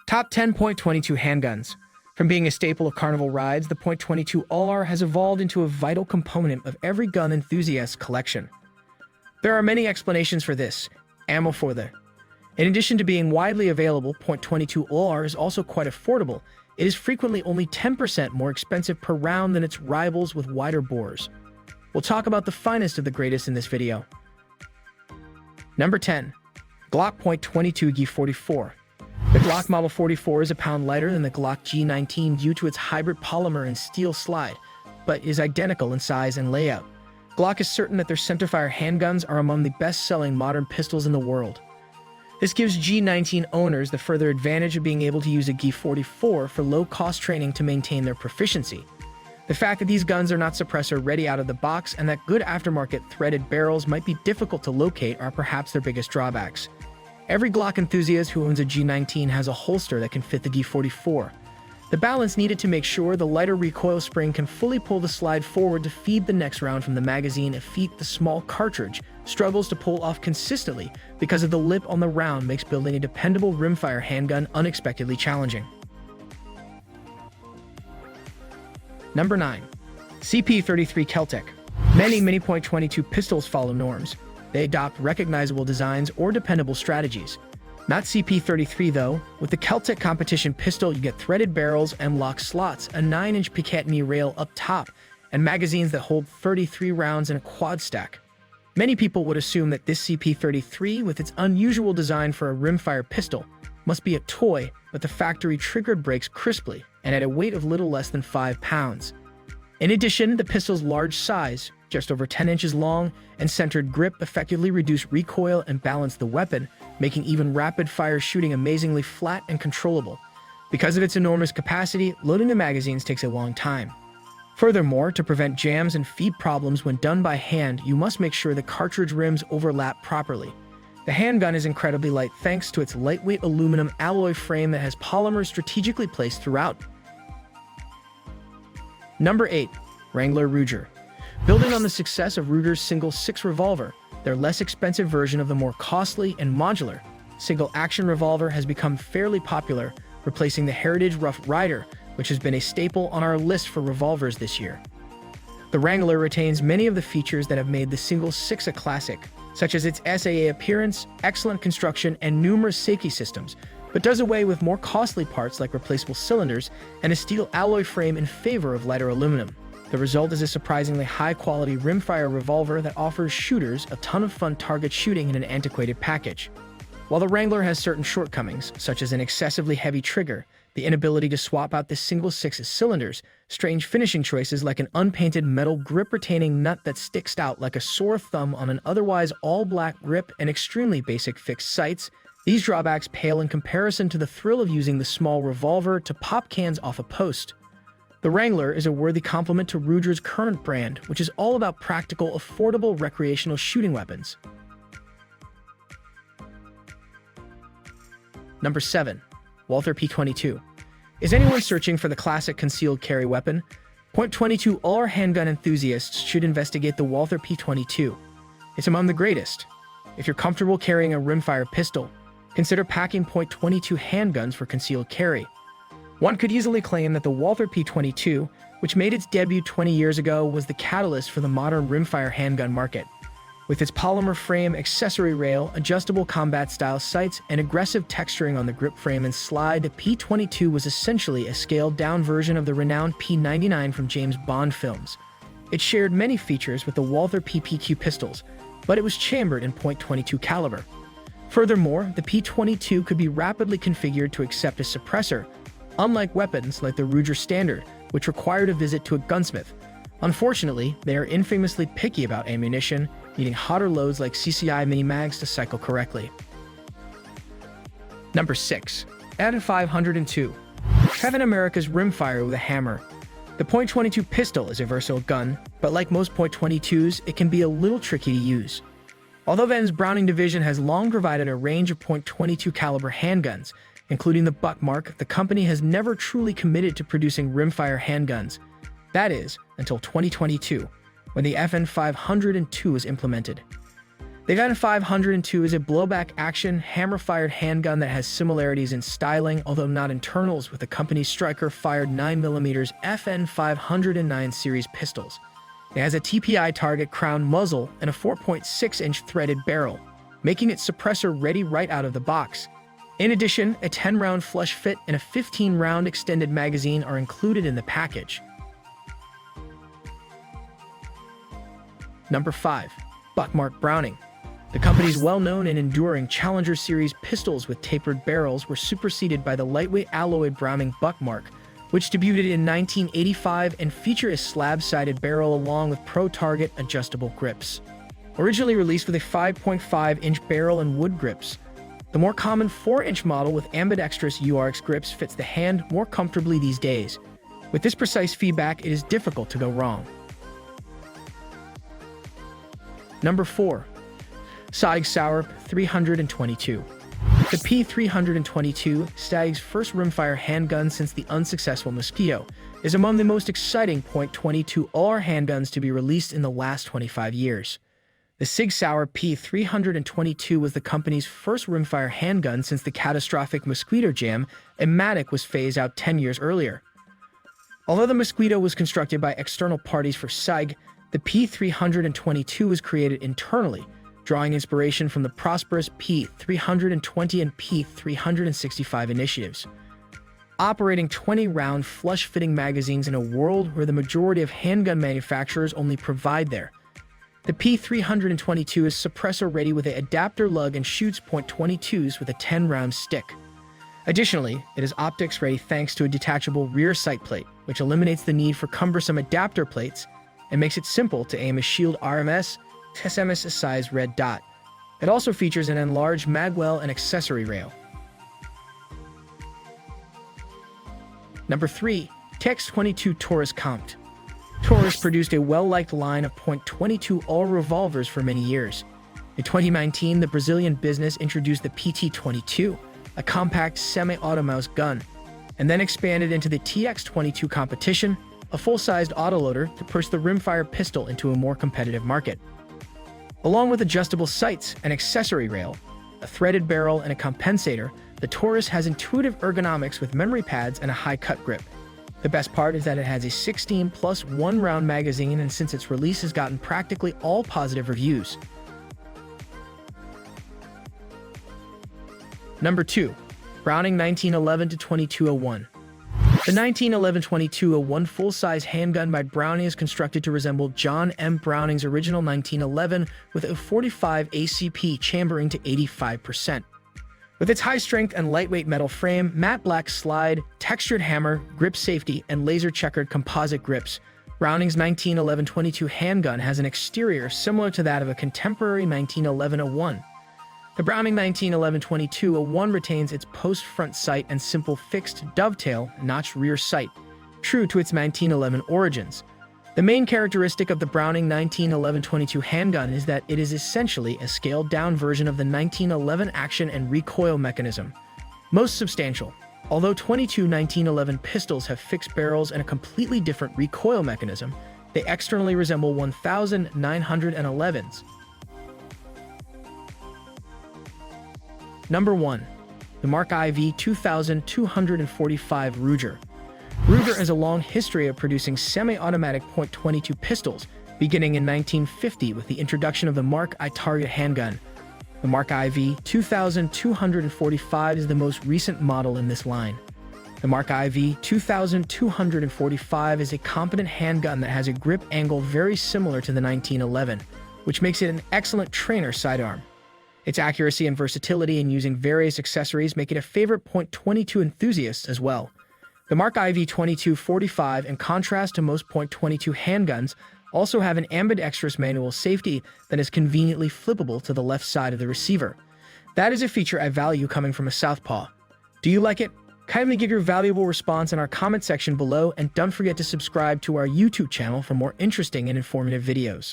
Top 10 .22 handguns. From being a staple of carnival rides, the .22 All-R has evolved into a vital component of every gun enthusiast's collection. There are many explanations for this. Ammo for the. In addition to being widely available, .22 All-R is also quite affordable. It is frequently only 10% more expensive per round than its rivals with wider bores. We'll talk about the finest of the greatest in this video. Number 10. Glock Point 22 G44. The Glock Model 44 is a pound lighter than the Glock G19 due to its hybrid polymer and steel slide, but is identical in size and layout. Glock is certain that their centerfire handguns are among the best-selling modern pistols in the world. This gives G19 owners the further advantage of being able to use a G44 for low-cost training to maintain their proficiency. The fact that these guns are not suppressor-ready out of the box and that good aftermarket threaded barrels might be difficult to locate are perhaps their biggest drawbacks. Every Glock enthusiast who owns a G19 has a holster that can fit the G44. The balance needed to make sure the lighter recoil spring can fully pull the slide forward to feed the next round from the magazine and feed the small cartridge struggles to pull off consistently because of the lip on the round makes building a dependable rimfire handgun unexpectedly challenging. Number 9. CP33 Keltec. Many .22 pistols follow norms. They adopt recognizable designs or dependable strategies. Not CP33 though. With the Keltec competition pistol, you get threaded barrels and lock slots, a 9-inch Picatinny rail up top, and magazines that hold 33 rounds in a quad stack. Many people would assume that this CP33, with its unusual design for a rimfire pistol, must be a toy, but the factory triggered breaks crisply and at a weight of little less than 5 pounds. In addition, the pistol's large size, just over 10 inches long, and centered grip effectively reduce recoil and balance the weapon, making even rapid-fire shooting amazingly flat and controllable. Because of its enormous capacity, loading the magazines takes a long time. Furthermore, to prevent jams and feed problems when done by hand, you must make sure the cartridge rims overlap properly. The handgun is incredibly light thanks to its lightweight aluminum alloy frame that has polymers strategically placed throughout. Number 8. Wrangler Ruger. Building on the success of Ruger's single 6 revolver, their less expensive version of the more costly and modular single-action revolver has become fairly popular, replacing the Heritage Rough Rider, which has been a staple on our list for revolvers this year. The Wrangler retains many of the features that have made the single 6 a classic, such as its SAA appearance, excellent construction, and numerous safety systems, but does away with more costly parts like replaceable cylinders and a steel alloy frame in favor of lighter aluminum. The result is a surprisingly high-quality rimfire revolver that offers shooters a ton of fun target shooting in an antiquated package. While the Wrangler has certain shortcomings, such as an excessively heavy trigger, the inability to swap out the single 6 cylinders, strange finishing choices like an unpainted metal grip-retaining nut that sticks out like a sore thumb on an otherwise all-black grip, and extremely basic fixed sights, these drawbacks pale in comparison to the thrill of using the small revolver to pop cans off a post. The Wrangler is a worthy complement to Ruger's current brand, which is all about practical, affordable recreational shooting weapons. Number 7. Walther P22. Is anyone searching for the classic concealed carry weapon? .22 All-R handgun enthusiasts should investigate the Walther P22. It's among the greatest. If you're comfortable carrying a rimfire pistol, consider packing .22 handguns for concealed carry. One could easily claim that the Walther P22, which made its debut 20 years ago, was the catalyst for the modern rimfire handgun market. With its polymer frame, accessory rail, adjustable combat-style sights, and aggressive texturing on the grip frame and slide, the P22 was essentially a scaled-down version of the renowned P99 from James Bond films. It shared many features with the Walther PPQ pistols, but it was chambered in .22 caliber. Furthermore, the P22 could be rapidly configured to accept a suppressor, unlike weapons like the Ruger Standard, which required a visit to a gunsmith. Unfortunately, they are infamously picky about ammunition, needing hotter loads like CCI mini-mags to cycle correctly. Number 6. T22. Heav America's rimfire with a hammer. The .22 pistol is a versatile gun, but like most .22s, it can be a little tricky to use. Although Venn's Browning division has long provided a range of .22 caliber handguns, including the Buckmark, the company has never truly committed to producing rimfire handguns. That is, until 2022, when the FN502 was implemented. The Gun 502 is a blowback action, hammer-fired handgun that has similarities in styling, although not internals, with the company's striker-fired 9mm FN 509 series pistols. It has a TPI target crown muzzle and a 4.6-inch threaded barrel, making it suppressor-ready right out of the box. In addition, a 10-round flush fit and a 15-round extended magazine are included in the package. Number 5. Buckmark Browning. The company's well-known and enduring Challenger series pistols with tapered barrels were superseded by the lightweight alloyed Browning Buckmark, which debuted in 1985 and featured a slab-sided barrel along with pro-target adjustable grips. Originally released with a 5.5-inch barrel and wood grips, the more common 4-inch model with ambidextrous URX grips fits the hand more comfortably these days. With this precise feedback, it is difficult to go wrong. Number 4. SIG Sauer P322. The P322, Stag's first rimfire handgun since the unsuccessful Mosquito, is among the most exciting .22 AR handguns to be released in the last 25 years. The SIG Sauer P322 was the company's first rimfire handgun since the catastrophic Mosquito jam, and Matic was phased out 10 years earlier. Although the Mosquito was constructed by external parties for SIG, the P322 was created internally, drawing inspiration from the prosperous P320 and P365 initiatives. Operating 20-round flush-fitting magazines in a world where the majority of handgun manufacturers only provide there, the P322 is suppressor-ready with an adapter lug and shoots .22s with a 10-round stick. Additionally, it is optics-ready thanks to a detachable rear sight plate, which eliminates the need for cumbersome adapter plates and makes it simple to aim a Shield RMS SMS size red dot. It also features an enlarged magwell and accessory rail. Number 3. T22 Taurus Comp. Taurus produced a well-liked line of .22 all revolvers for many years. In 2019, the Brazilian business introduced the T22, a compact semi-automatic gun, and then expanded into the TX22 competition, a full-sized autoloader to push the rimfire pistol into a more competitive market. Along with adjustable sights, an accessory rail, a threaded barrel, and a compensator, the Taurus has intuitive ergonomics with memory pads and a high-cut grip. The best part is that it has a 16 plus 1 round magazine, and since its release has gotten practically all positive reviews. Number 2. Browning 1911-2201. The 1911-2201 full-size handgun by Browning is constructed to resemble John M. Browning's original 1911 with a 45 ACP chambering to 85%. With its high-strength and lightweight metal frame, matte black slide, textured hammer, grip safety, and laser-checkered composite grips, Browning's 1911-22 handgun has an exterior similar to that of a contemporary 1911-01. The Browning 1911-22-01 retains its post-front sight and simple fixed dovetail notched rear sight, true to its 1911 origins. The main characteristic of the Browning 1911-22 handgun is that it is essentially a scaled-down version of the 1911 action and recoil mechanism. Most substantial, although 22 1911 pistols have fixed barrels and a completely different recoil mechanism, they externally resemble 1911s. Number 1. The Mark IV 2245 Ruger. Ruger has a long history of producing semi-automatic .22 pistols, beginning in 1950 with the introduction of the Mark I target handgun. The Mark IV 2245 is the most recent model in this line. The Mark IV 2245 is a competent handgun that has a grip angle very similar to the 1911, which makes it an excellent trainer sidearm. Its accuracy and versatility in using various accessories make it a favorite .22 enthusiast as well. The Mark IV 2245, in contrast to most .22 handguns, also have an ambidextrous manual safety that is conveniently flippable to the left side of the receiver. That is a feature I value coming from a southpaw. Do you like it? Kindly give your valuable response in our comment section below, and don't forget to subscribe to our YouTube channel for more interesting and informative videos.